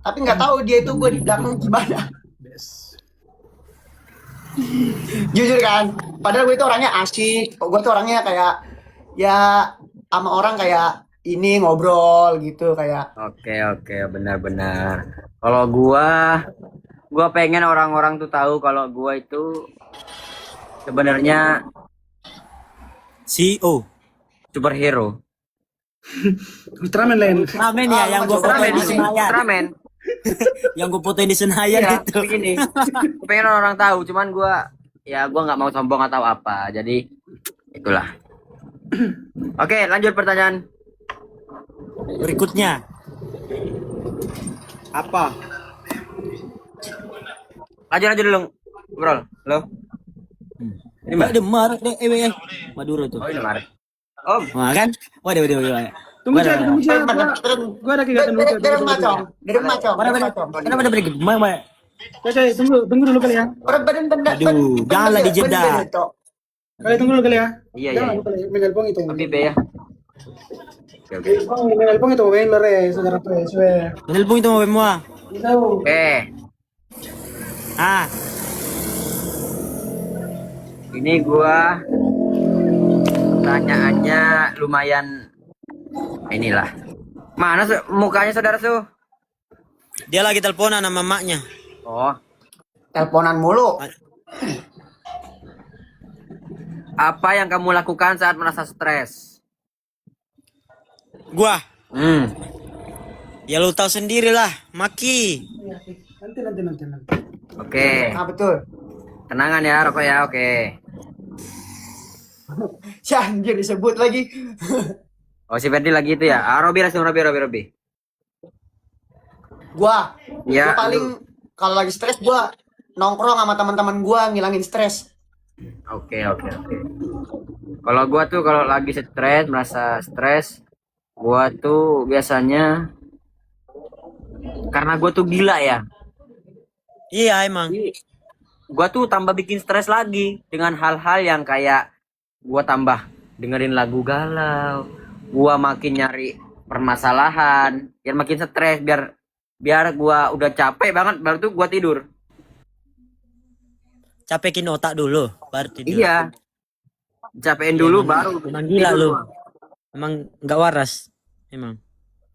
tapi nggak tahu dia itu gue di belakang gimana. Jujur kan, padahal gue itu orangnya asik, gue tuh orangnya kayak ya sama orang kayak ini ngobrol gitu kayak. Oke, oke, benar-benar. Kalau gua pengen orang-orang tuh tahu kalau gua itu sebenarnya CEO. superhero. Ultraman lain. Ramen ya yang gue Ultraman, fotoin di anjing. Senayan. Ultraman. Yang gue fotoin di Senayan Iya, itu. begini. Gua pengen orang tahu, cuman gua nggak mau sombong atau apa. Jadi itulah. Oke, lanjut pertanyaan. Berikutnya. Apa? Lanjut dulu, bro. Lo. Ini Mbak. Demar, Madura tuh. Oh, ini Mar. Om. Wah kan? Waduh. Tunggu Waduh. Cak, tunggu Cak. Gua ada kegiatan dulu. Dari rumah cong, dari rumah cong. Mana berikut? Mana? Cak, tunggu dulu kali ya. Badan Aduh, janganlah dijeda. Kali tunggu dulu kali ya. Iya, Jangan iya. lupa ya, menelpon itu. Habib ya. Oke, oke. Oh, menelpon itu main lore, saudara tuh, suwe. Menelpon itu mau semua. Tahu. Oke. Ah, Ini pertanyaannya lumayan inilah. Mana mukanya saudara su? dia lagi teleponan sama maknya. Oh, Teleponan mulu. apa yang kamu lakukan saat merasa stres? Gua, Hmm. ya lu tahu sendiri lah, maki. Nanti. Oke. Ah betul. Tenangan ya rokok ya. Oke. Si anjir disebut lagi. Oh, si Ferdi lagi itu ya. Ah, Robi langsung Robi. Gua Ya, paling kalau lagi stres gua nongkrong sama teman-teman gua ngilangin stres. Oke. Kalau gua tuh kalau lagi stres, merasa stres, gua tuh biasanya karena gua tuh gila ya. Iya emang. Gua tuh tambah bikin stres lagi dengan hal-hal yang kayak gua tambah dengerin lagu galau, gua makin nyari permasalahan, biar makin stres, biar gua udah capek banget baru tuh gua tidur. Capekin otak dulu, baru tidur. Iya. Capekin dulu baru Emang gila tidur lu. gua. Emang nggak waras. Emang.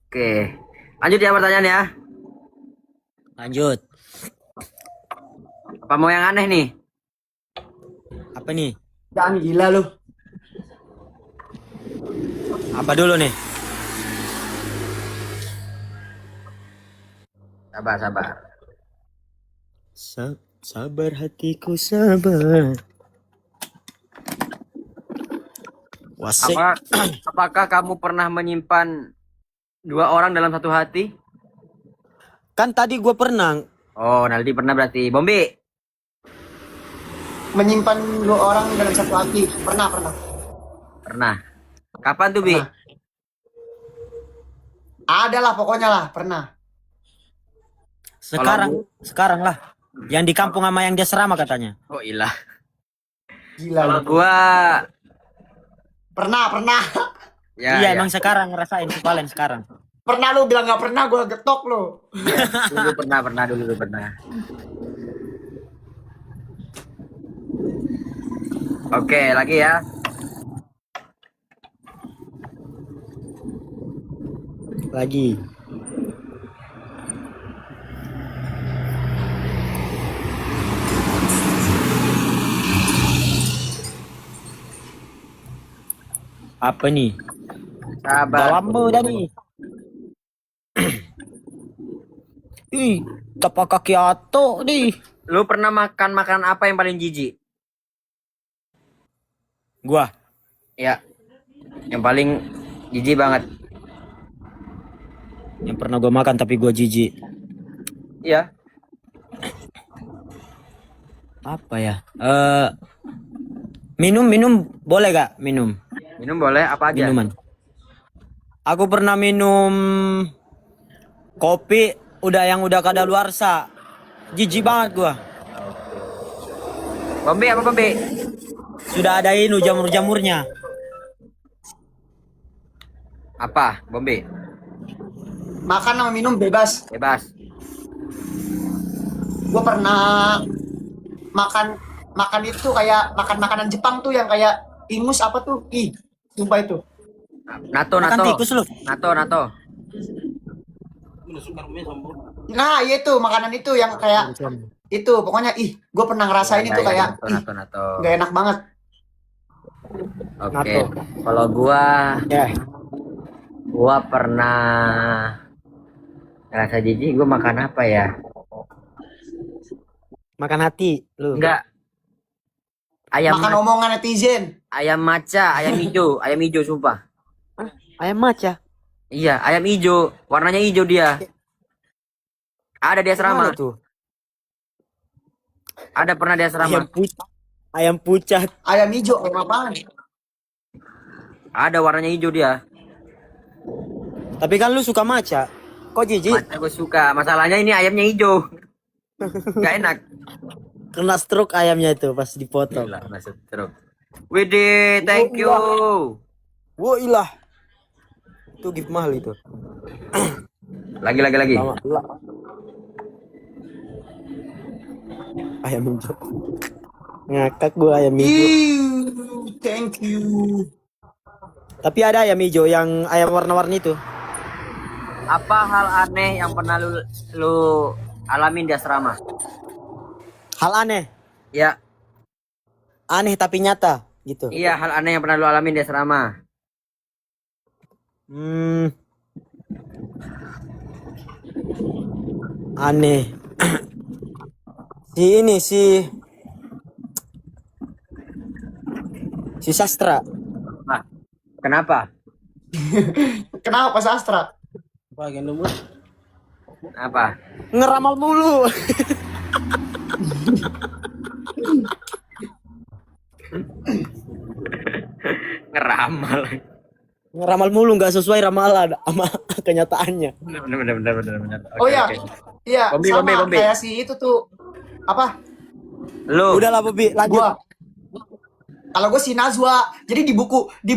Oke. Lanjut ya pertanyaan ya. Lanjut. Apa mau yang aneh nih? Apa nih? Jangan gila lu. Apa dulu nih? Sabar. Sabar hatiku sabar. Wasik. Apakah kamu pernah menyimpan dua orang dalam satu hati? Kan tadi gue pernah. Oh, Naldi pernah berarti. Bombi. Menyimpan dua orang dalam satu hati. Pernah. Pernah. Kapan tuh, Bi? Pernah. Ada lah pokoknya lah, pernah. Sekarang lah. Yang di kampung sama yang di asrama katanya. Oh, ilah. Gila Kalau lu. gua Pernah. ya, Iya ya. emang sekarang ngerasain si Valen sekarang. Pernah lu bilang nggak pernah, gua getok lu. Dulu pernah. Oke, lagi ya. Lagi. Apa nih? Sabar. Bawamu tadi. Ih, tapak kaki ato nih. Lu pernah makan makanan apa yang paling jijik? Gua. Ya. Yang paling jijik banget. Yang pernah gua makan tapi gua jijik. Iya. Apa ya? Minum boleh gak? Minum. Minum boleh apa aja? Minuman. Aku pernah minum kopi yang udah kadaluarsa. Jijik banget gua. Bombi apa Bombi? Sudah ada ini jamur-jamurnya. Apa? Bombi. Makan sama minum bebas. Bebas. Gue pernah makan makan itu kayak makan makanan Jepang tuh yang kayak ingus apa tuh? Ih, sumpah itu. Nato, Makan nato. tikus lu. Nato, nato. Nah, iya itu makanan itu yang kayak itu pokoknya gue pernah ngerasain Ya, itu ya, kayak nato, nato, nato. gak enak banget. Oke. Nato. Kalau Ya. gua pernah ngerasa jijik, gua makan apa ya? Makan hati lu. Enggak. Ayam Makan omongan netizen. ayam maca, ayam hijau sumpah. Ayam maca. Iya, ayam hijau, warnanya hijau dia. Ada di asrama. Mana tuh? Ada pernah di asrama. Ayam pucat. Ayam hijau ayam apaan? Ada warnanya hijau dia. Tapi kan lu suka maca. Kok jijik? Maca gue suka. Masalahnya ini ayamnya hijau. Gak enak. Kena stroke ayamnya itu pas dipotong. Gila, masuk truk. Widih, thank you. Wah ilah. Itu gift mahal itu. Lagi. Ayam hijau. Ngakak gua ayam hijau. Thank you. Tapi ada ayam hijau yang ayam warna-warni itu. Apa hal aneh yang pernah lu alamin di asrama? Hal aneh. Ya, Aneh tapi nyata gitu. iya hal aneh yang pernah lu alamin di asrama. Aneh. Si sastra. Ah, kenapa? Kenapa sastra? Apa? Ngeramal mulu. Ngeramal. Ngeramal mulu nggak sesuai ramalan sama kenyataannya. Bener. Oh ya, Oke. iya Bombi, sama Bombi. kayak si itu tuh apa? Lu, Udahlah Bobi, lanjut. Gua. Kalau gue si Nazwa. Jadi di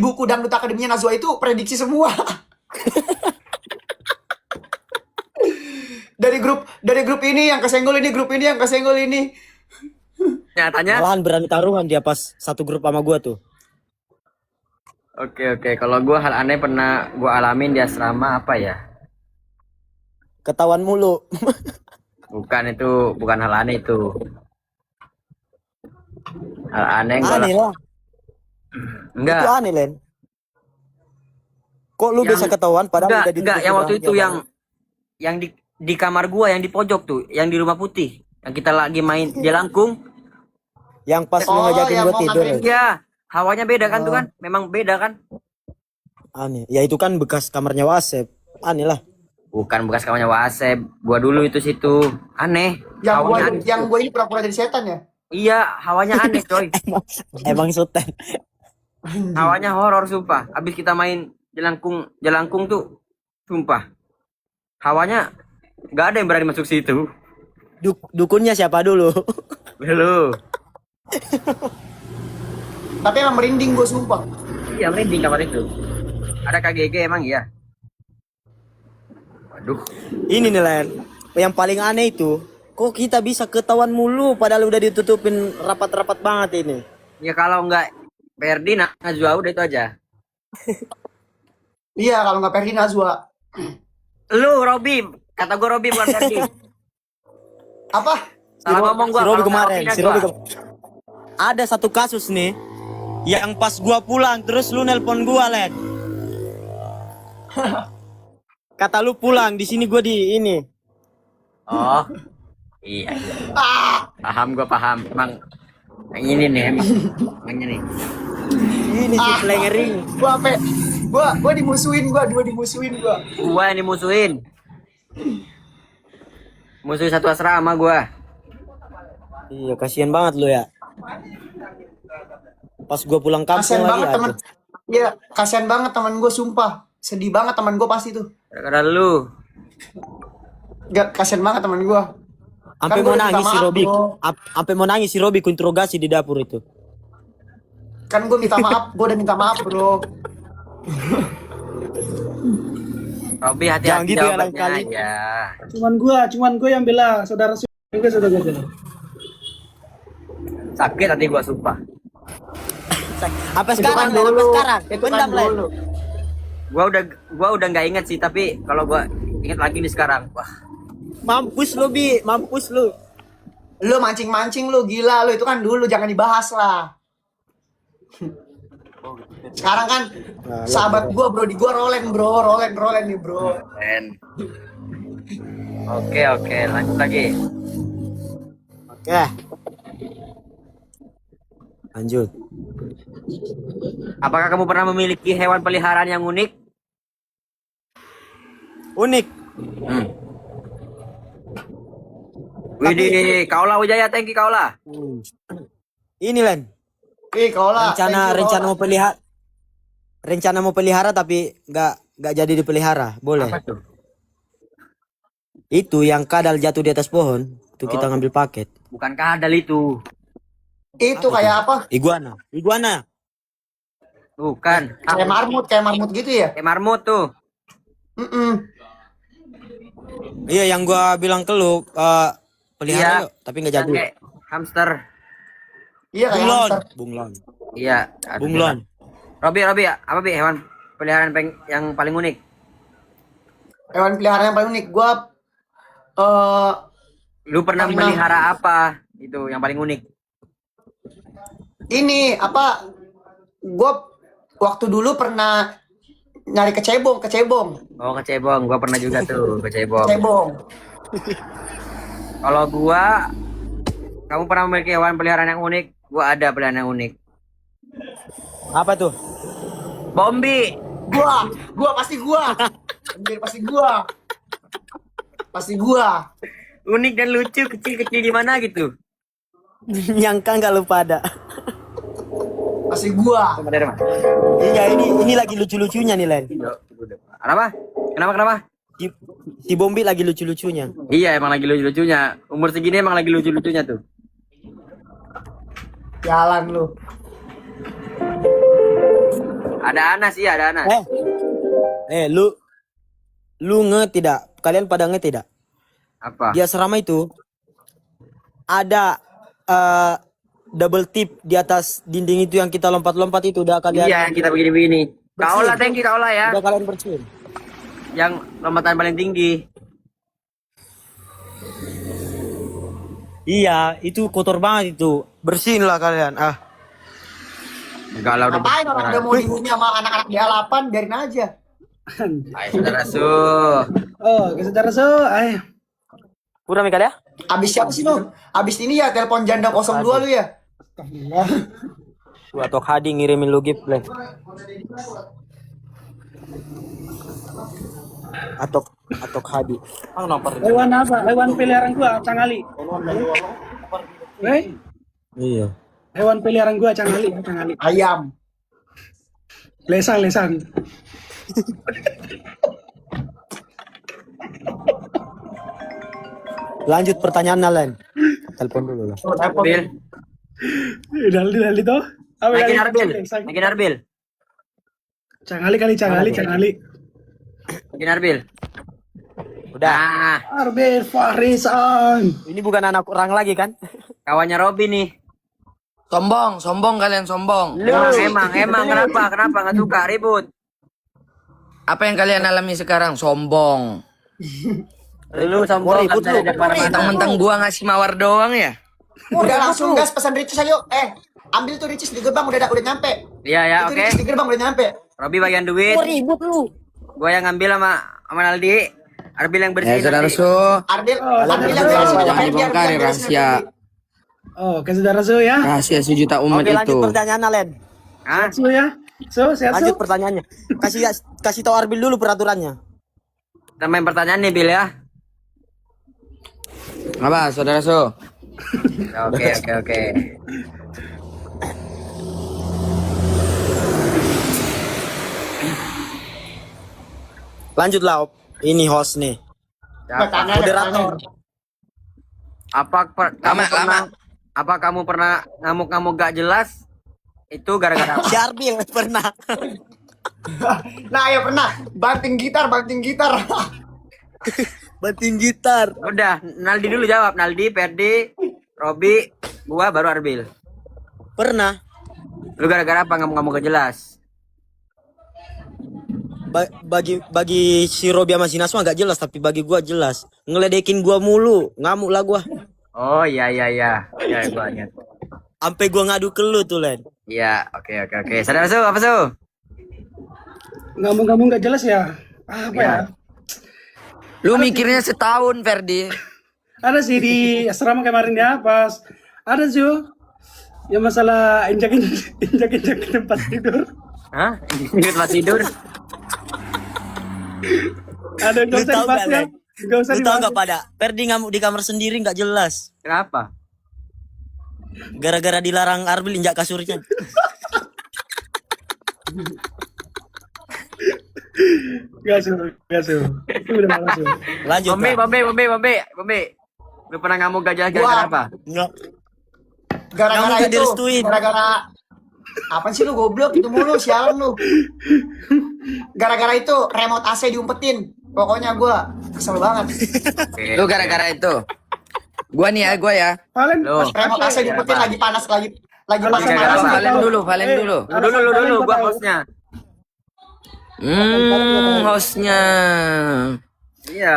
buku Dangdut Akademinya Nazwa itu prediksi semua. dari grup ini yang kesenggol ini, grup ini yang kesenggol ini. nyatanya? Malahan berani taruhan dia pas satu grup sama gua tuh. Oke. Kalau gua hal aneh pernah gua alamin di asrama apa ya? Ketahuan mulu. Bukan itu, bukan hal aneh itu. Hal aneh gua Aneh lah. enggak. Itu aneh, Len. Kok lu Yang- bisa ketahuan padahal udah Enggak, yang waktu itu yang di kamar gua yang di pojok tuh, yang di rumah putih, yang kita lagi main jelangkung. yang pas lu Oh, ngajakin yang gua mau tidur. nganterin. Ya, hawanya beda kan tuh kan? Memang beda kan? Aneh. Ya itu kan bekas kamarnya Wasep. Aneh lah. Bukan bekas kamarnya Wasep. Gua dulu itu situ. Aneh. Hawanya aneh. Yang gue ini pura-pura jadi setan ya. Iya, hawanya aneh, coy. Emang sultan. Hawanya horor sumpah. Abis kita main jelangkung tuh, sumpah. Hawanya nggak ada yang berani masuk situ. Dukunnya siapa dulu? Lu. Tapi emang merinding gue sumpah. Iya, merinding kamar itu. Ada KGG emang iya. Waduh. Ini nih Len. Yang paling aneh itu, kok kita bisa ketahuan mulu padahal udah ditutupin rapat-rapat banget ini. Ya kalau nggak Ferdi Najwa udah itu aja. Iya kalau nggak Ferdi Nazwa. Lu Robi, kata gua Robi bukan Ferdi. Apa? Salah ngomong gua. Si Robi kalau nggak kemarin, Najwa. si Robi ada satu kasus nih yang pas gua pulang terus lu nelpon gua, Len. Kata lu pulang, di sini gua di ini. Oh. Iya. Paham gua paham. Emang yang ini nih emang. Yang ini. Ini si plengering. Gua dimusuhin gua. Gua yang dimusuhin. Musuhin satu asrama gua. Iya, kasihan banget lu ya. Pas gua pulang Kasian kampung lagi banget teman. aja. Iya, kasian banget teman gue sumpah. Sedih banget teman gue pasti tuh. Gara-gara lu. Gak kasian banget teman gue. Sampai Kan mau gua minta nangis si maaf, Robi. bro. Sampai mau nangis si Robi ku interogasi di dapur itu. Kan gue minta maaf, gue udah minta maaf bro. Robi Jangan hati-hati gitu ya, lain jawabannya kali. ya. Cuman gua yang bela saudara juga saudara. Sakit hati gua sumpah. Apa Itu sekarang, kan Len? Apa dulu. sekarang? Itu kan Pendam, Len. dulu. Gua udah nggak inget sih, tapi kalau gua inget lagi nih sekarang. Wah, Mampus lu, Bi. Mampus lu. Lu mancing-mancing lu, gila lu. Itu kan dulu, jangan dibahas lah. Sekarang kan sahabat gua bro, di gua Roland nih bro. keren. Oke, lanjut lagi. Oke. Lanjut. Apakah kamu pernah memiliki hewan peliharaan yang unik? Unik. Hmm. Widih, kaulah Wijaya, thank you kaulah. Ini, Len. Kau lah. Rencana mau pelihara tapi nggak jadi dipelihara. Boleh. Apa tuh? Itu yang kadal jatuh di atas pohon. Itu kita Oh. ngambil paket. Bukan kadal itu. Itu kayak apa? Iguana. Bukan. Kayak marmut gitu ya? Kayak marmut tuh. Mm-mm. Iya, yang gua bilang ke lu Iya. pelihara yuk, tapi nggak Yang jadi. kayak hamster. Iya kayak Bunglon. hamster. Bunglon. Iya. aduh, Bunglon. Robi, apa Bi hewan peliharaan yang paling unik? Hewan peliharaan yang paling unik. Gua eh Lu pernah Pernah. melihara apa? Itu yang paling unik. ini apa? Gua waktu dulu pernah nyari kecebong. Oh, kecebong. Gua pernah juga tuh kecebong. Kecebong. Kalau gua, kamu pernah memiliki hewan peliharaan yang unik? Gua ada peliharaan yang unik. Apa tuh? Bombi. Gua pasti gua. Anjir, pasti gua. Unik dan lucu, kecil-kecil gimana gitu. Nyangka nggak lupa ada. Pasti gua. Sama dari mana? Iya, ini lagi lucu-lucunya nih, Len. Kenapa? Kenapa? Si Bombi lagi lucu-lucunya. Iya, emang lagi lucu-lucunya. Umur segini emang lagi lucu-lucunya tuh. Jalan lu. Ada Anas, iya ada Anas. Lu tidak? Kalian pada tidak? Apa? Di asrama itu ada double tip di atas dinding itu yang kita lompat-lompat itu udah kalian. Iya, kita begini-begini. Kaulah, thank you kaulah ya. Udah kalian bersihin. Yang lompatan paling tinggi. Iya, itu kotor banget itu. Bersihin lah kalian. Enggak lah, udah. Ngapain orang udah mau dihuni sama anak-anak di A8, biarin aja. Ayo, saudara Su. Oh, ke saudara ayo. Kurang Mika ya? Abis siapa sih lu? Abis ini ya telepon janda 02 lu ya? Astagfirullah. Gua atau Hadi ngirimin lu gift, Len. Atau Hadi. Hewan apa? Hewan peliharaan gua, cangali. Iya. Hewan peliharaan gua, cangali. Ayam. Lesang. Lanjut pertanyaannya, Len. Telepon dulu lah. Bil. Daldi toh. Apa Naikin kali? Arbil. Lesang. Naikin Arbil. Cangali. Naikin Arbil. Udah. Nah, Arbil Farisan. Ini bukan anak orang lagi kan? kawannya Robi nih. Sombong kalian sombong. Emang kenapa nggak suka ribut? Apa yang kalian alami sekarang? Sombong. Lu sombong ribut kan lu. ada mana-mana. Mentang-mentang gua ngasih mawar doang ya? Udah langsung gas pesan Ricis ayo. Ambil tuh Ricis di gerbang udah nyampe. Iya ya, Itu oke. Ricis di gerbang udah nyampe. Robi bagian duit. Ribut lu. Gua yang ngambil sama Naldi. Arbil yang bersihin. Ya saudara nanti. Su. Ardil Ardil, yang beresin aja, jangan biar dibongkar ya beresin rahasia. nanti. Oh, ke saudara ya. Rahasia sejuta umat Oke, lanjut itu. pertanyaannya, Len. Hah? Su ya. Sehat Lanjut Su. pertanyaannya. Kasih tahu Arbil dulu peraturannya. Kita main pertanyaan nih, Bil ya. Apa saudara Su? Oke. Lanjut lah, Op. Ini host nih. Pertanyaan, Moderator. Apa kamu pernah ngamuk-ngamuk gak jelas? Itu gara-gara apa? Si Arbil pernah. Nah, ya pernah banting gitar. Banting gitar. Udah, Naldi dulu jawab. Naldi, Ferdi, Robi, gua baru Arbil. Pernah. Lu gara-gara apa ngomong-ngomong gak jelas? Bagi si Robi sama si Nasma gak jelas, tapi bagi gua jelas. Ngeledekin gua mulu, ngamuk lah gua. Oh iya. Ya gua ingat. Sampai gua ngadu ke lu tuh, Len. Iya, oke. Saudara Su, apa Su? Ngomong-ngomong gak jelas ya. Apa ya? Lu mikirnya setahun, Ferdi. Ada sih di asrama kemarin ya, pas ada sih yang masalah injak tempat tidur. Hah? Ingat tempat tidur? Ada Lu gak usah tahu dibahas gak, ya. Len? Gak usah Lu tahu dibahas. gak pada Ferdi ngamuk di kamar sendiri gak jelas. Kenapa? Gara-gara dilarang Arbil injak kasurnya. Gak suruh. Itu udah malas suruh. Lanjut. Bombe. Lu pernah ngamuk gak jelas gara-gara apa? Nggak. Gara-gara Kamu gak itu. direstuin. Gara-gara apa sih lu goblok itu mulu sialan lu. Gara-gara itu remote AC diumpetin. Pokoknya gua kesel banget. Oke. Lu gara-gara itu. Gua nih ya, gua ya. Valen, Loh. Remote AC diumpetin lagi panas lagi Kalau panas gara-gara panas. apa? Valen dulu, Valen dulu. Lu dulu, gua hostnya. Hostnya. Iya.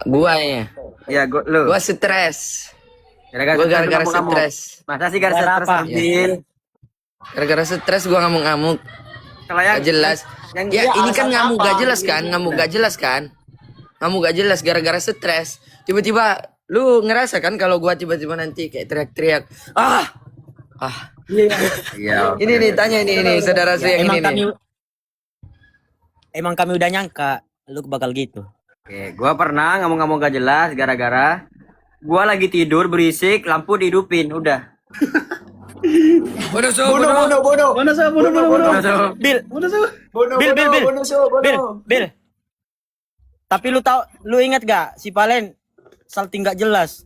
Gua ya. Iya, lu. Gua stres. Gara-gara Gua stres lu gara-gara ngamuk-ngamuk. stres. Masa sih gara-gara Gara-gara stres apa? Arbil? Gara-gara stres gua ngamuk-ngamuk. Kalau yang Gak jelas. yang Ya Iya, ini kan alasan ngamuk apa? gak jelas kan? Ngamuk gak jelas kan? Ngamuk gak jelas gara-gara stres. Tiba-tiba lu ngerasa kan kalau gua tiba-tiba nanti kayak teriak-teriak. Ah. Iya. Ini nih tanya ini saudara saya yang Emang ini nih. emang kami udah nyangka lu bakal gitu. Oke, gua pernah ngomong-ngomong gak jelas gara-gara gua lagi tidur berisik, lampu dihidupin, udah. Bodoh so, Bodoh. Mana sih? Bunuh. Bil, Mana sih? Bil. Bil. Tapi lu tahu, lu ingat gak si Valen salting gak jelas.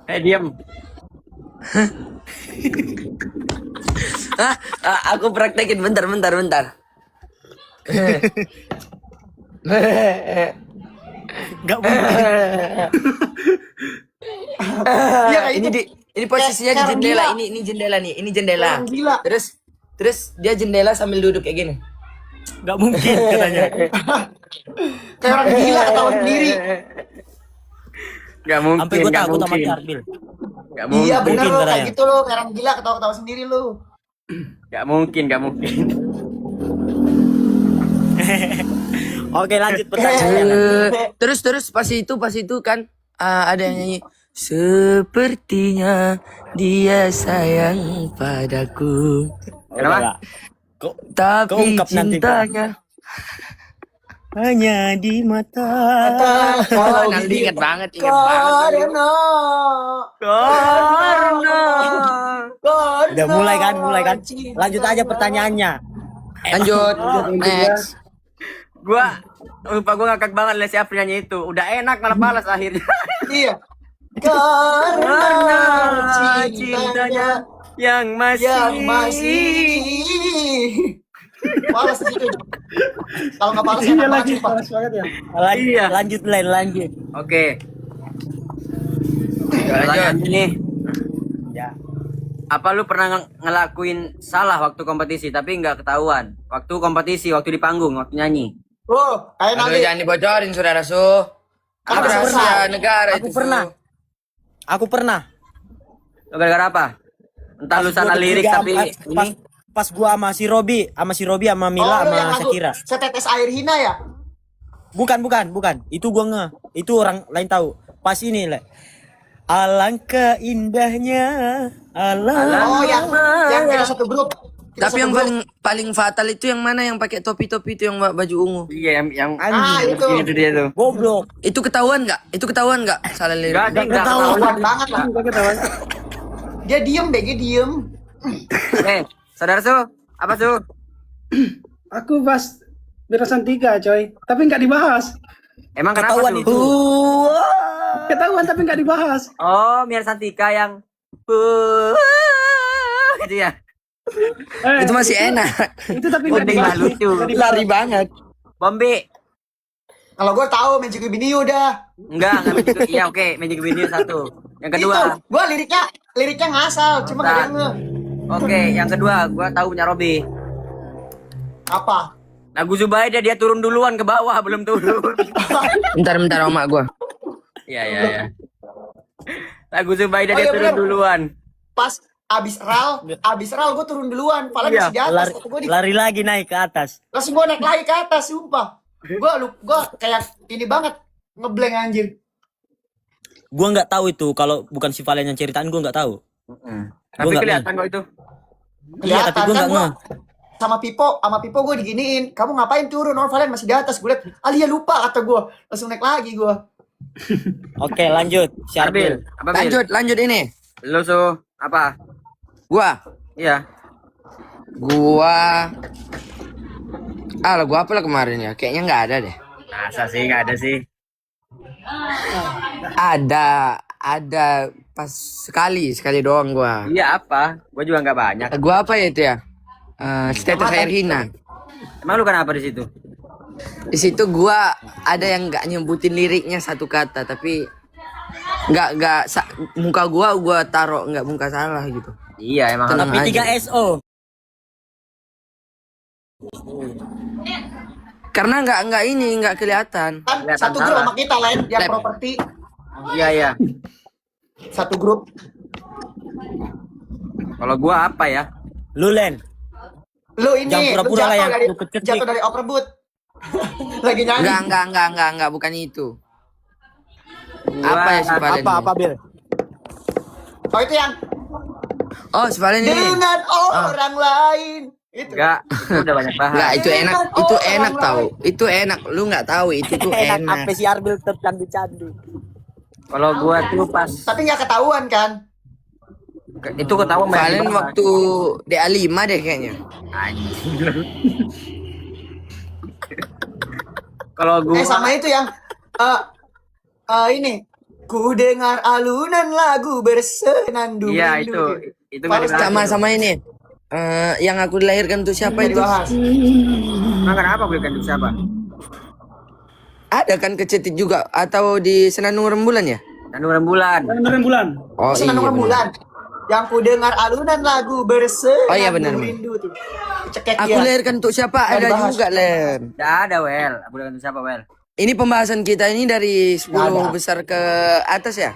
Diam. Hah? Aku praktekin bentar. Gak mungkin. Iya kayak ini itu. ini posisinya di Kayak jendela. gila. Ini jendela nih. Ini jendela. Orang gila. Terus dia jendela sambil duduk kayak gini. Gak mungkin katanya. Kayak orang gila ketawa sendiri. Gak mungkin. Sampai gue gak takut sama mungkin. Arbil. Gak mungkin. Iya bener Mungkin lo katanya. kayak gitu lo, kayak orang gila ketawa-ketawa sendiri lo. Gak mungkin. Oke lanjut pertanyaannya. Terus pas itu kan ada yang nyanyi sepertinya dia sayang padaku Kenapa? Kok tapi Keungkap nanti, Pak. cintanya hanya di mata. oh, nanti ingat banget Karena Udah mulai kan. Lanjut aja pertanyaannya. lanjut next Lupa gua ngakak banget liat si April nyanyi itu. Udah enak malah balas akhirnya. Iya. Karena cintanya yang masih. Malas gitu. Kalau nggak malas Iya enak lagi, banget, Pak. malas banget ya. Iya. Lanjut Len, lanjut. Oke. Lanjut nih. Ya. Apa lu pernah ngelakuin salah waktu kompetisi tapi nggak ketahuan? Waktu kompetisi, waktu di panggung, waktu nyanyi. Oh, kayak aduh nanti. jangan dibocorin saudara su Aku itu rahasia pernah. negara Aku itu pernah. Su. Aku pernah. Lu gara-gara apa? Entah lu salah Gua lirik bertiga, tapi pas, ini. pas gua sama si Robi, sama Mila, Oh, yang sama lagu Shakira. Setetes air hina ya? Bukan. Itu gua itu orang lain tahu. Pas ini, Le. Alangkah indahnya alam. Oh, yang kita satu grup. Kita tapi satu yang grup. paling fatal itu yang mana yang pakai topi itu yang baju ungu Iya, yang itu. itu dia tuh. Goblok. itu ketahuan nggak salah lirik Enggak, dia enggak Ketahuan ketahuan. banget lah. Enggak ketahuan. Dia diem, BG diem. Saudara Su, apa Su? Aku pas Birasan 3 coy, tapi nggak dibahas. Emang kenapa Ketahuan Su? itu. Ketahuan tapi nggak dibahas. Oh, Mir Santika yang gitu ya. Itu masih enak. Itu tapi nggak Bonding lah dibahas. lucu. Nggak dibahas. Lari banget. Bombi. Kalau gue tahu Magic Video udah. Enggak Magic. Iya oke, Magic Video satu. Yang kedua. Itu, gue liriknya ngasal, cuma gak ada yang nge. Oke, yang kedua gua tahu punya Robi. Apa? Lagu Zubaida dia turun duluan ke bawah belum turun. Bentar omak gua. Iya. Lagu Zubaida Oh, dia iya, turun bener. duluan. Pas abis ral gue turun duluan. Padahal Iya, masih di atas. Lari, Gue lari lagi naik ke atas. langsung gue naik lagi ke atas, sumpah. Gue kayak ini banget, ngeblank anjir. Gua nggak tahu itu kalau bukan si Valen yang ceritain, gua nggak tahu. Tapi nggak kelihatan kok itu. Iya, tapi gua nggak ngeh. sama Pipo gue diginiin, kamu ngapain turun? Orang Valen masih di atas. Gue liat, Alia lupa kata gue, langsung naik lagi gue. Oke, lanjut. Si Arbil. Arbil, apa Bil? Lanjut ini. Lu so apa? Gua. Iya. Lagu apa lah kemarin ya? Kayaknya nggak ada deh. Masa sih nggak ada sih? Ada pas sekali doang gua. Iya apa? Gua juga nggak banyak. Lagu apa ya itu ya? Status air hina. Emang lu kenapa di situ? Di situ gua ada yang nggak nyebutin liriknya satu kata, tapi muka gua taruh nggak muka salah gitu. Iya emang. Tenang Tapi aja. 3 SO. Karena nggak kelihatan. Kan Kelihatan satu grup salah. sama kita lain, yang Lab. properti Iya. satu grup. Kalau gua apa ya? Lu Len. Lu ini, Jangan lu pura-pura lah jatuh ya, dari lu kecetik. jatuh dari Overboot. Lagi nyanyi. Enggak, bukan itu. Gua, Apa ya si Valen? Apa Bil? Oh itu yang Oh, si Valen ini. dengan orang lain. Itu. Enggak, itu udah banyak bahas. Enggak, itu enak, Dengan itu orang enak lain. tahu. Itu enak, lu nggak tahu itu tuh Enak enak. apa si Arbil tercandu-candu. Kalau gua tuh pas Tapi nggak ketahuan kan? itu ketawa main Valen dibahas. waktu DA5 deh kayaknya. Kalau gua Sama itu yang ini ku dengar alunan lagu bersenandung. iya rindu. itu nggak dibahas. Sama ini. Yang aku dilahirkan tuh siapa Nggak itu? dibahas. Emang kenapa gue kan siapa? Ada kan kecetit juga atau di Senandung Rembulan ya? Kandung rembulan. Beneran bulan. Oh Senandung iya. benar. Rembulan. Yang ku dengar alunan lagu bersenandung Oh, iya, benar. rindu tuh. Cekek Aku dia. lahirkan tuh siapa? Nggak Ada dibahas. juga, Len. Nggak ada Wel. Aku dengan siapa Wel? Ini pembahasan kita ini dari 10 Nggak ada. besar ke atas ya?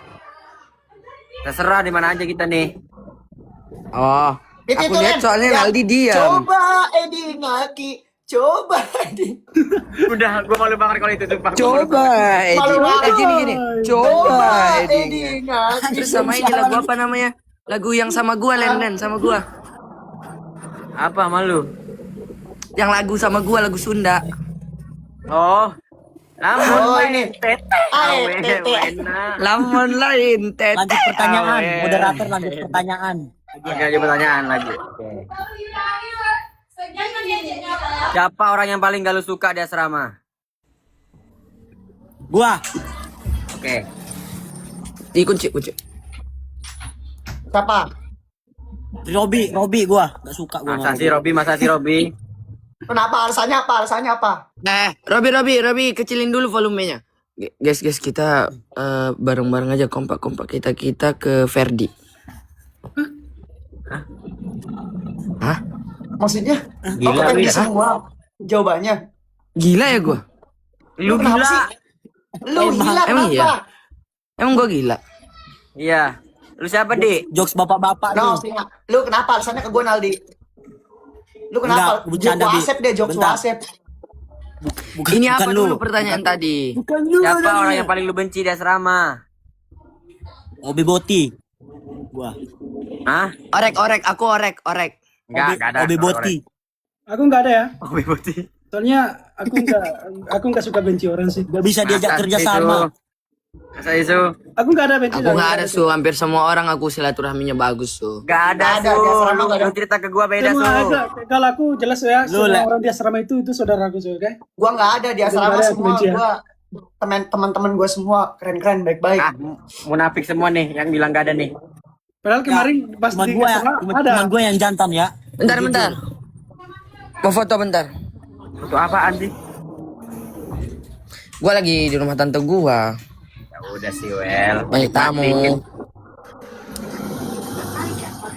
Terserah di mana aja kita nih. Oh. Itu Aku lihat Len. soalnya Yang, Aldi diam. Coba Edi ngaki. Coba Edi. Udah, gue malu banget kalau itu sumpah. Coba Edi. Malu banget. Gini. Coba Edi. Edi ngaki. Terus sama ini lagu apa namanya? Lagu yang sama gua Len sama gua. Apa malu? Yang lagu sama gua lagu Sunda. Oh. Namun Oh, main ini. tete. Ae, tete. Lamun lain tete. Lanjut pertanyaan, awe. moderator lanjut pertanyaan. Oke, aja pertanyaan lagi. Siapa orang yang paling gak lu suka di asrama? Gua. Oke. Kunci. Siapa? Robi gua. Gak suka gua. Masa si Robi? Kenapa? Alasannya apa? Robi, kecilin dulu volumenya. Guys, kita bareng-bareng aja kompak kita ke Verdi. Hah? Maksudnya? Gila, Gila, Wi. semua jawabannya. Gila ya gua? Lu kenapa gila. sih? Lu gila Emang kenapa? iya? Emang gua gila? Iya. Lu siapa, Dik? Jokes bapak-bapak No, nih. lu kenapa alasannya ke gue Naldi? Lu kenapa? Enggak, bercanda, Jokes Bi. Asep deh, jokes Bentar. Asep. Ini apa bukan dulu lu. pertanyaan tadi? Siapa orang yang paling lu benci di asrama? Obi Boti. Gua. Hah? Aku orek. Enggak ada. Obi Boti. Aku nggak ada ya. Obi Boti. Soalnya aku nggak suka benci orang sih. Gak bisa diajak Masa kerja itu? sama. Masa itu? Aku nggak ada benci. Aku nggak ada hampir semua orang aku silaturahminya bagus Gak ada, Nggak ada, di asrama nggak ada. Lu cerita ke gua beda, Semua Su. ada. Kalau aku jelas ya, Lu, semua Le. orang di asrama itu saudaraku juga, oke? Gua nggak ada di asrama Nggak ada semua. benci ya? Gua teman-teman gue semua keren-keren, baik-baik. Ah, munafik semua nih yang bilang gak ada nih. Padahal kemarin pas Teman di gua ya, asrama ada. teman gua yang jantan ya. Bentar. Mau foto bentar. Untuk apaan sih? Gua lagi di rumah tante gua. Ya udah sih, Wel. Banyak tamu.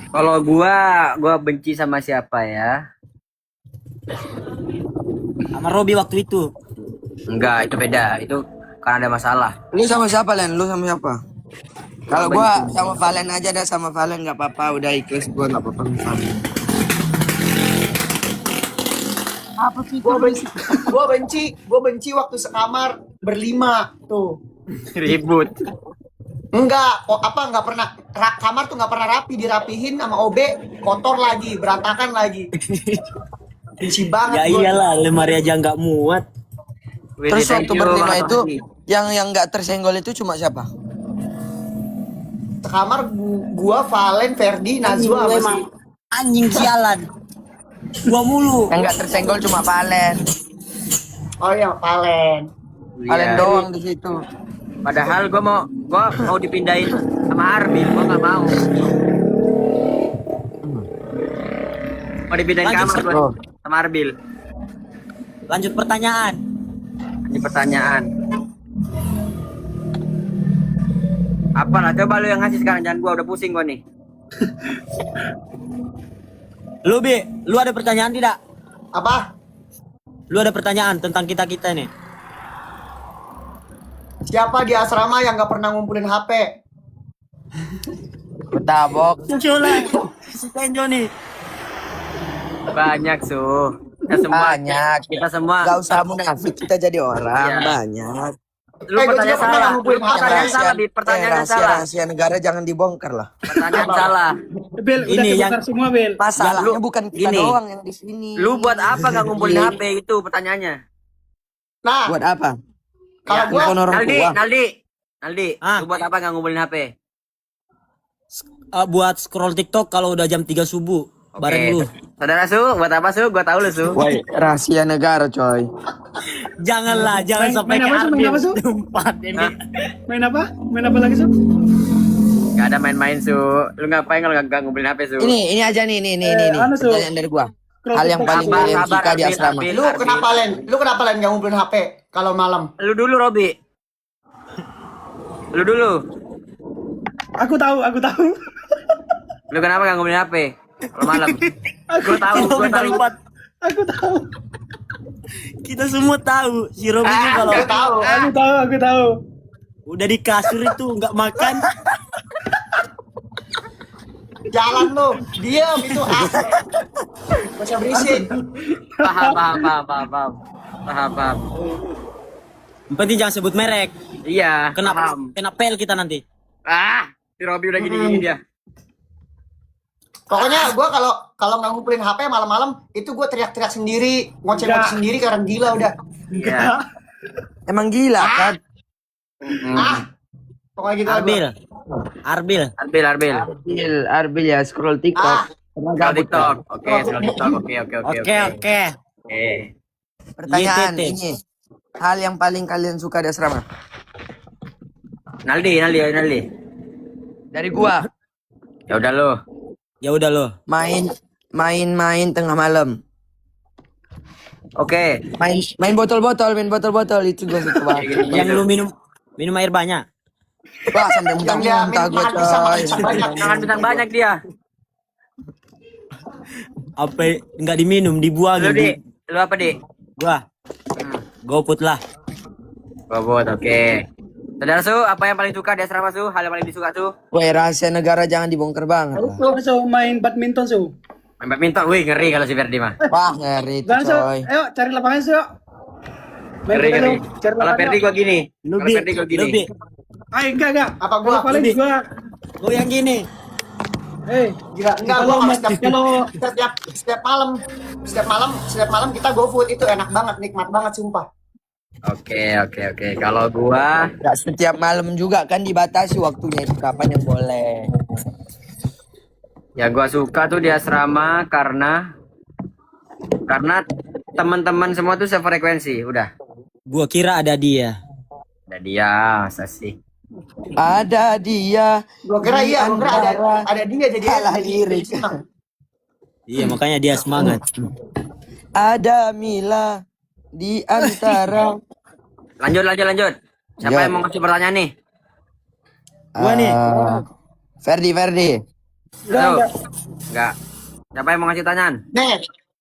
Kalau gua benci sama siapa ya? Sama Robi waktu itu. Enggak, itu beda. Itu karena ada masalah. Lu sama siapa, Len? Lu sama siapa? Kalau gua sama Valen aja dah, sama Valen nggak apa-apa, udah ikhlas gua nggak apa-apa sama Valen. Gue benci waktu sekamar berlima tuh. Ribut. Enggak, nggak pernah kamar tuh nggak pernah rapi, dirapihin sama OB kotor lagi, berantakan lagi. Benci banget. Ya iyalah, lemari aja nggak muat. Terus waktu berlima itu yang nggak tersenggol itu cuma siapa? Sekamar gua, Valen, Ferdi, Najwa sama si Anjing sialan. Gua mulu. Yang nggak tersenggol cuma Valen. oh iya Valen. Valen Iya. doang di situ. Padahal gua mau dipindahin sama Arbil, gua nggak mau. Mau dipindahin Lanjut, kamar gua sama Arbil. Lanjut pertanyaan. Ini pertanyaan. Apa lah, coba lu yang ngasih sekarang, jangan gua, udah pusing gua nih. Lu Bi, lu ada pertanyaan tidak? Apa? Lu ada pertanyaan tentang kita-kita nih? Siapa di asrama yang nggak pernah ngumpulin HP? Betabok. Coba. Si Tenjo nih. Banyak, Kita semua. Banyak. Kita semua. Gak usah munafik, kita jadi orang Iya. banyak. Lu gua pertanyaan juga pernah salah. ngumpulin Lu HP. pertanyaan salah, Bi. Pertanyaan salah. Rahasia negara jangan dibongkar lah. Pertanyaan salah. Bel, udah Ini kebakar semua, Bel. Masalahnya lu- bukan kita gini. doang yang di sini. Lu buat apa nggak ngumpulin HP itu pertanyaannya? Nah, Buat apa? kalau gua Telepon orang tua. Naldi, Ah. lu buat apa nggak ngumpulin HP? Buat scroll TikTok kalau udah jam 3 subuh. Bareng lu. Saudara Su, buat apa Su? Gua tahu lu Su. Woi, rahasia negara coy. Janganlah, jangan Main- sampai main apa, Su? Main apa, Su? Tempat ini. Hah? Main apa? Main apa lagi, Sob? Gak ada main-main Su. Lu ngapain kalau nggak ngumpulin HP Su? Ini aja nih. anu, Su? Pertanyaan dari gua. Hal yang paling Sabar, kalian sabar, suka di Arbil, asrama. Arbil. lu kenapa Len nggak ngumpulin HP kalau malam? Lu dulu Robi. Lu dulu. Aku tahu. Lu kenapa nggak ngumpulin HP? Kalau malam. Gua tahu. Aku tahu. Kita semua tahu si Robi itu kalau Gak tahu. Aku tahu. udah di kasur itu nggak makan. Jalan lu, diam itu asik. Gak usah berisik. Paham. Yang penting jangan sebut merek. Iya. Kena paham. kena pel kita nanti. Si Robi udah gini-gini dia. Pokoknya gua kalau nggak ngumpulin HP malam-malam itu gua teriak-teriak sendiri, ngoceh-ngoceh sendiri karena gila udah. Iya. Emang gila kan? Pokoknya gitu lah gua. Arbil. Arbil ya scroll TikTok. Scroll TikTok. Oke, scroll TikTok. Oke. Oke. Oke. Pertanyaan YTT. ini. Hal yang paling kalian suka di asrama? Naldi. Dari gua, Ya udah lu. Ya udah lo. main tengah malam. Oke. Main botol-botol itu gua suka banget. Yang lu minum air banyak. Wah, sampai Yang dia muntah-muntah gua minum bisa coy. makan banyak. Jangan bintang banyak dia. Apa nggak diminum, dibuang. Lu Di. Lu apa Di? Gua. GoFood lah. Bobot, oke. Saudara Su, apa yang paling suka di asrama Su? Hal yang paling disuka Su? Woi, rahasia negara jangan dibongkar banget. So, main badminton, So. Main badminton, wih ngeri kalau si Ferdi mah. Wah, ngeri itu Dan, So, coy. ayo cari lapangan, So. Main Ngeri, bola, ngeri. So. Cari Kalau lapangan. Ferdi gua gini. Lu Kalau Bi. Ferdi gua Lu gini. Bi. Ay, enggak. Apa gua? Kalau paling Bi. gua. Lu yang gini. Gila, enggak gua kalau setiap malam kita GoFood itu enak banget, nikmat banget sumpah. Oke. Kalau gua Gak setiap malam juga kan dibatasi waktunya itu kapan yang boleh. ya gua suka tuh di asrama karena teman-teman semua tuh sefrekuensi, udah. Gua kira ada dia. Ada dia, masa sih. Ada dia. Gua kira di iya, gua kira antara ada dia jadi kalah lirik. senang. Iya, makanya dia semangat. Ada Mila di antara. Lanjut. Siapa Ya. yang mau ngasih pertanyaan nih? Gua nih. Ferdi. Ayo. Enggak. Siapa yang mau ngasih pertanyaan? Nih,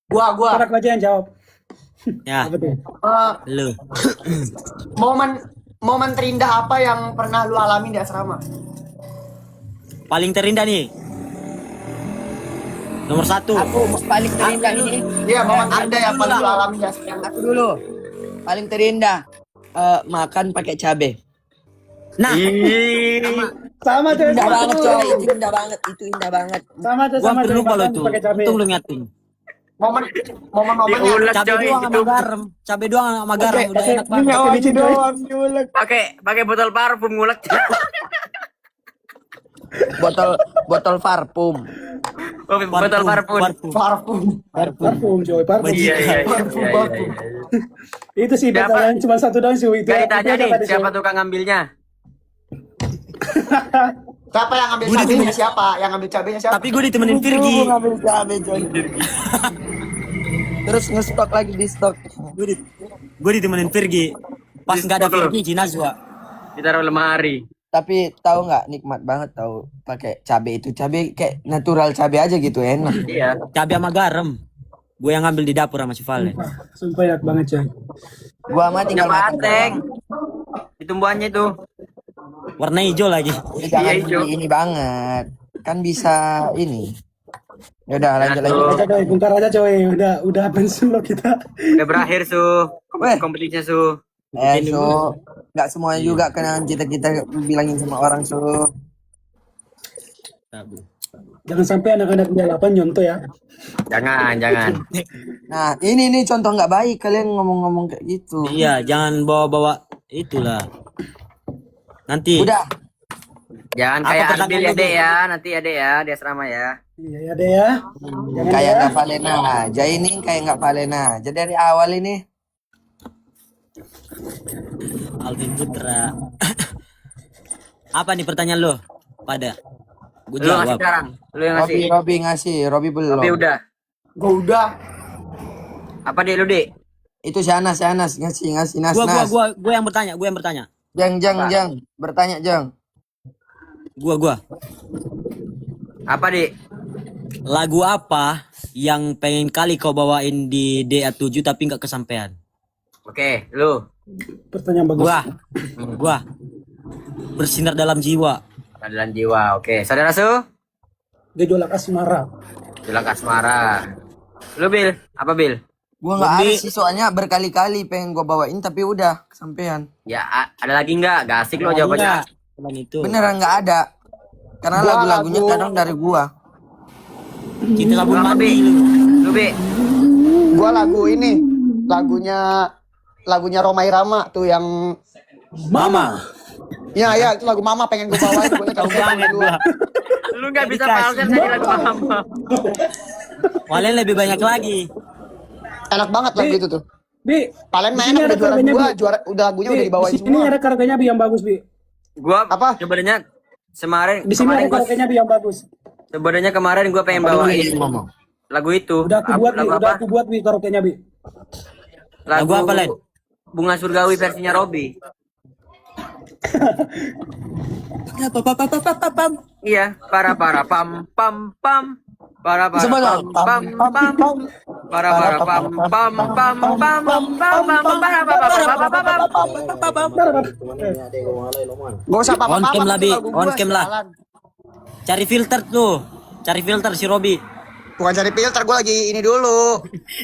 gua Korak aja yang jawab. Ya, Apa tuh? lu. momen terindah apa yang pernah lu alami di asrama? Paling terindah nih. Nomor 1. Aku paling terindah ini. Iya, momen terindah yang paling lu alami di asrama. Aku dulu. Paling terindah. Makan pakai cabe. Nah, Sama coy. Indah sama banget tuh. coy. Itu indah banget. Sama tuh gua sama hampir coy. lupa lo Makan itu. pakai cabai. Untung lu ngingetin. Momen-momennya Diulek, Cabe coy. doang sama garam. Cabe doang sama garam udah enak banget. Pakai micin coy. Pakai botol parfum ngulek. Botol parfum. Oh, botol parfum. parfum. Parfum coy, parfum. Iya. Itu sih Siapa? pertanyaan cuma satu doang sih itu. Gak Itu ditanya aja nih, tadi, siapa coy. tukang ngambilnya? Siapa yang ngambil cabenya? Siapa? Yang ngambil cabenya siapa? Tapi gue ditemenin Virgi. Gua ngambil cabe coy. Terus ngestok lagi di stok. Gue ditemenin Virgi. Pas nggak ada Virgi, Jinazwa. Ditaruh lemari. Tapi tahu nggak nikmat banget tahu pakai cabe itu. Cabe kayak natural cabe aja gitu enak. Iya. Cabe sama garam. Gue yang ngambil di dapur sama si Valen. Sumpah enak banget coy. Gua mah tinggal Tinggal makan. pateng. Di tumbuhannya itu. Warna hijau lagi. Jangan Iya, hijau. ini banget. Kan bisa ini. Ya udah lanjut lagi. Aja coy, bentar aja coy. Udah pensiun lo kita. Udah berakhir, Su. Weh. Kompetisinya, Su. So, nggak semuanya juga kena kita bilangin sama orang so. Jangan sampai anak-anak balapan nyontoh ya. Jangan. Nah ini nih contoh nggak baik kalian ngomong-ngomong kayak gitu. Iya, jangan bawa-bawa itulah. Nanti. Udah. Jangan Apa kayak pertanyaan Arbil ya, lu, Dek ya. Nanti ya, Dek ya, di asrama ya. Iya ya deh ya. Jangan Kayak ya. nggak Valena aja ini kayak nggak Valena aja dari awal ini. Alvin Putra. Apa nih pertanyaan lo? Pada. Gue Lu ngasih jawab. sekarang. Lu yang ngasih. Robi ngasih, Robi belum. Tapi udah. Gua udah. Apa Dek lu, Dek? Itu si Anas ngasih Nas. Gua yang bertanya. Jang, bertanya Jang. Gua. Apa, Dek? Lagu apa yang pengen kali kau bawain di DA7 tapi nggak kesampaian? Oke, lu. Pertanyaan bagus. Gua. Bersinar dalam jiwa. Keadilan jiwa. Oke, saudara Su. Gejolak asmara. Bilang asmara. Lu, Bil. Apa, Bil? Gua nggak ada Robi. sih soalnya berkali-kali pengen gua bawain tapi udah kesampean. Ya, ada lagi nggak? Gak asik lo jawabannya. Selain itu. Beneran nggak ada. Karena Gua lagu-lagunya lagu- kadang dari gua. Cinta sabun Lu apa, mandi Bi? lu. Lu, Bi. Gua lagu ini. Lagunya Roma Irama tuh yang Mama. ya itu lagu Mama pengen gua bawain. Gua tahu Banget gua. Lu nggak bisa Dikasih. falset jadi lagu mama. Valen lebih banyak lagi. enak banget lagu itu tuh. Bi, Paling di main sini udah ada juara karaoke-nya, dua, Bi. udah lagunya Bi, udah dibawain di sini semua. ada karaoke-nya Bi yang bagus, Bi. Gua Apa? sebenarnya Di sini ada karaoke-nya Bi yang bagus. kemarin gua pengen bawain lagu itu. Udah aku buat, Bi. Lagu Udah apa? aku buat Bi karaoke-nya, Bi. Lagu apa, Len? Bunga Surgawi versinya Robi. Iya, para pam pam pam. Para Coba pam dong. pam pam. Para pam pam pam pam para Gak usah apa-apa. On cam lah, Bi. lagu gua On cam lah. sialan. Cari filter tuh. Cari filter si Robi. Bukan cari filter, gue lagi ini dulu.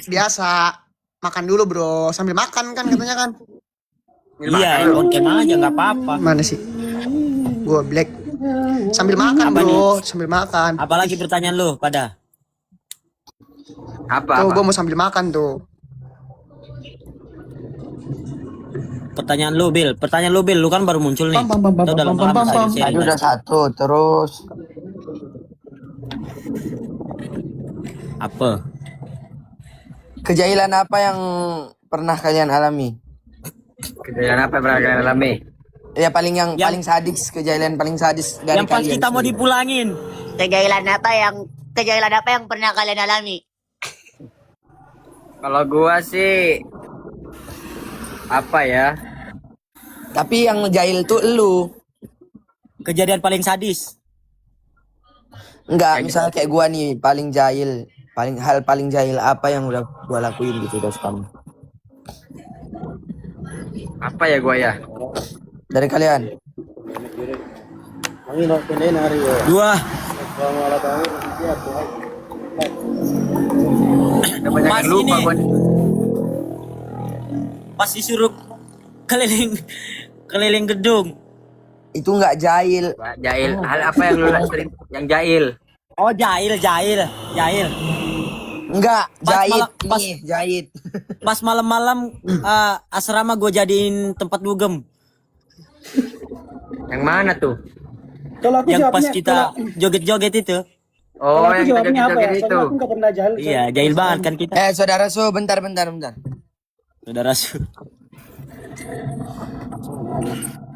Biasa. Makan dulu bro. Sambil makan kan katanya kan. Iya, on cam aja nggak apa-apa. Mana sih? Gue black. Sambil makan Apa bro. Sambil makan. Apalagi pertanyaan lu pada? Apa? Tuh gue mau sambil makan tuh. Pertanyaan lu, Bil. Lu kan baru muncul nih. Pam, pam, pam, pam, Kita udah pam, lama pam, pam. sharing. Tadi udah satu terus. Apa? Kejailan apa yang pernah kalian alami? Kejadian apa yang pernah kalian alami? Ya paling Yang- paling sadis, kejailan paling sadis dari Yang pas kalian. kita mau sendiri. dipulangin. Kejailan apa yang kejailan apa yang pernah kalian alami? Kalau gua sih apa ya? Tapi yang jahil tuh lu. Kejadian paling sadis. Enggak, misalnya kayak gua nih paling jahil, paling jahil apa yang udah gua lakuin gitu terus kamu. Apa ya gua ya? Dari kalian. Dua. Udah banyak Mas yang lupa ini. gua nih. Pas disuruh keliling gedung. Itu enggak jahil. Wah, jahil. Hal apa yang lu sering yang jahil? Oh, jahil. Enggak, Pas jahit malam- pas- nih, jahit. Pas malam-malam asrama gue jadiin tempat dugem. Yang mana tuh? Kalau aku Yang pas jawabnya, kita joget-joget itu. kalau Oh, aku yang kita jawabnya apa ya? joget-joget itu. Soalnya aku nggak pernah jahil. Iya, jahil banget kan kita. Saudara Su, bentar. Saudara Su.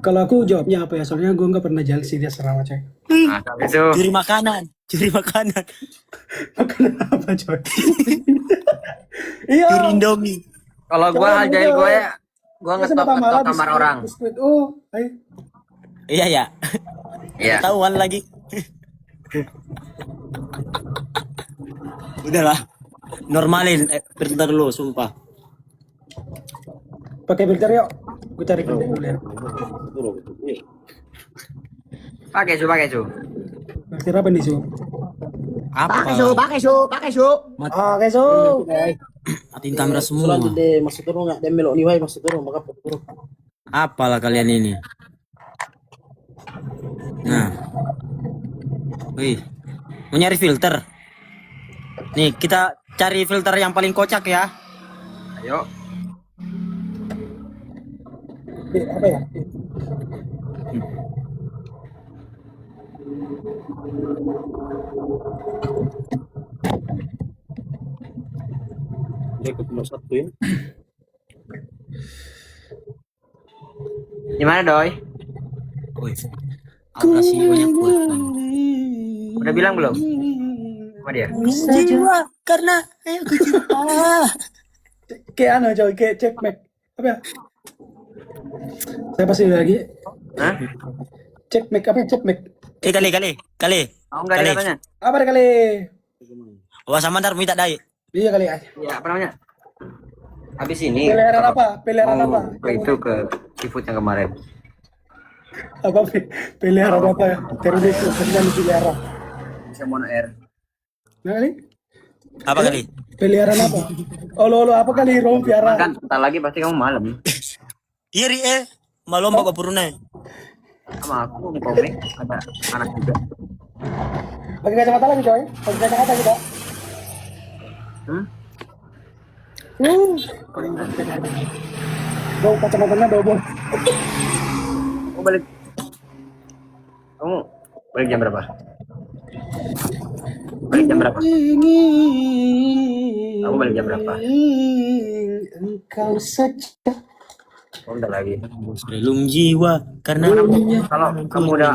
Kalau aku jawabnya apa ya? Soalnya gue nggak pernah jahil sih di asrama coy. Nah, itu. Curi makanan. Makanan apa coy? Iya. Curi Indomie. Kalau gua hal jahil gua ya, gua ngetok kamar orang. Biskuit. Oh, ayo. Iya ya. Iya. Ketahuan lagi. Udahlah. Normalin filter dulu, sumpah. Pakai filter yuk. Gue cari filter dulu ya. Pakai su. Filter apa nih Su? Apa? Pakai su. Oke Su. Matiin kamera semua. Apalah kalian ini. Nah. Wih. Mau nyari filter? Nih, kita cari filter yang paling kocak ya. Ayo. Apa ya? Gimana, Doi? Wih. Aurasi banyak kuat. Udah bilang belum? Sama dia? Jiwa karena aku cinta. Kayak anu coy, kayak cek mic. Apa ya? Saya pasti lagi Hah? cek mic apa ya? Cek mic. Kali. Mau enggak dia katanya? Apa deh kali? Wah sama ntar minta dai. Iya kali ya. Iya, apa namanya? Habis ini. Peliharaan apa? Peliharaan Mau apa? ke itu ke seafood yang kemarin. Apa peliharaan apa ya? Teroris dengan pelihara. Bisa mono air. Nah kali? Apa kali? Peliharaan apa? Olo apa kali rom piara? Kan sebentar lagi pasti kamu malam. Iya ri malom bapak puruna. Sama aku mau komik ada anak juga. Pakai kacamata lagi coy. Pakai kacamata kita. Hmm? Bau kacamatanya bau. Kamu balik. Kamu balik jam berapa? Balik jam berapa? Kamu balik jam berapa? Engkau saja. Oh, udah lagi. Relung jiwa karena Kalau kamu udah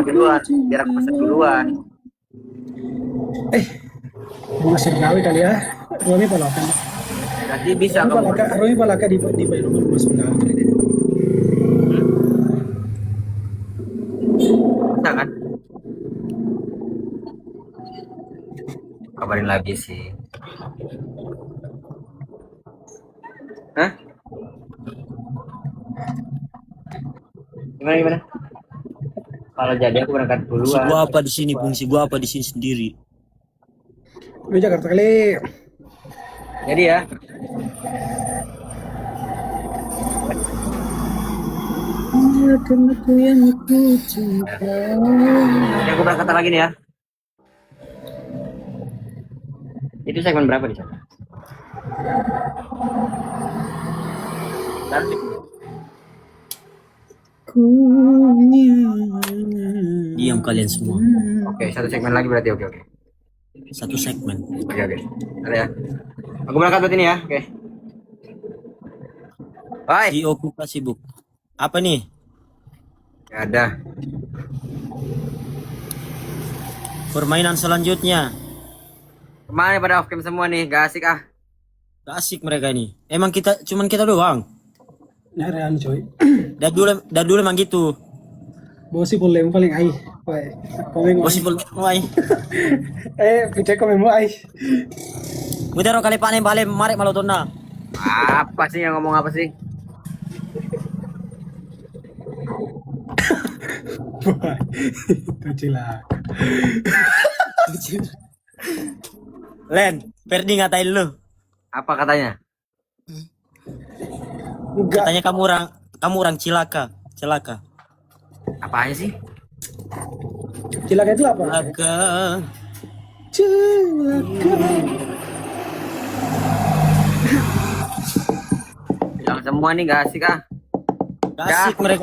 duluan, biar aku pesan duluan. Bunga sergawi kali ya. Romi palakan. Nanti bisa kamu. Romi palakan di bayi rumah bunga sergawi kali ini. Bisa kan? Kabarin lagi sih. Hah? Gimana? Kalau jadi aku berangkat fungsi duluan. gua apa di sini, fungsi gua apa di sini sendiri. Di Jakarta kali. Jadi ya. Jadi aku berangkat lagi nih ya. Itu segmen berapa di sana? Cantik. Diam kalian semua. Oke, satu segmen lagi berarti. Oke. Satu segmen. Oke. Ada ya. Aku berangkat buat ini ya. Oke. Bye. CEO kita sibuk. Apa nih? Gak ada. permainan selanjutnya. Kemana pada off cam semua nih? Gak asik ah. Gak asik mereka ini. Emang cuman kita doang. Nyarian coy. Dari dulu emang gitu. Bosi boleh paling ai. Woi, komen Possible. Why? picek komen mo ai. Mudaro kali panen bale marek malotona. Apa sih yang ngomong apa sih? Kecilak. Len, Ferdi ngatain lu. Apa katanya? Enggak. Katanya kamu orang cilaka. Celaka. Apanya sih? Cilaka itu apa? Celaka. Cilaka. Bilang semua nih gak asik ah. Gak asik mereka.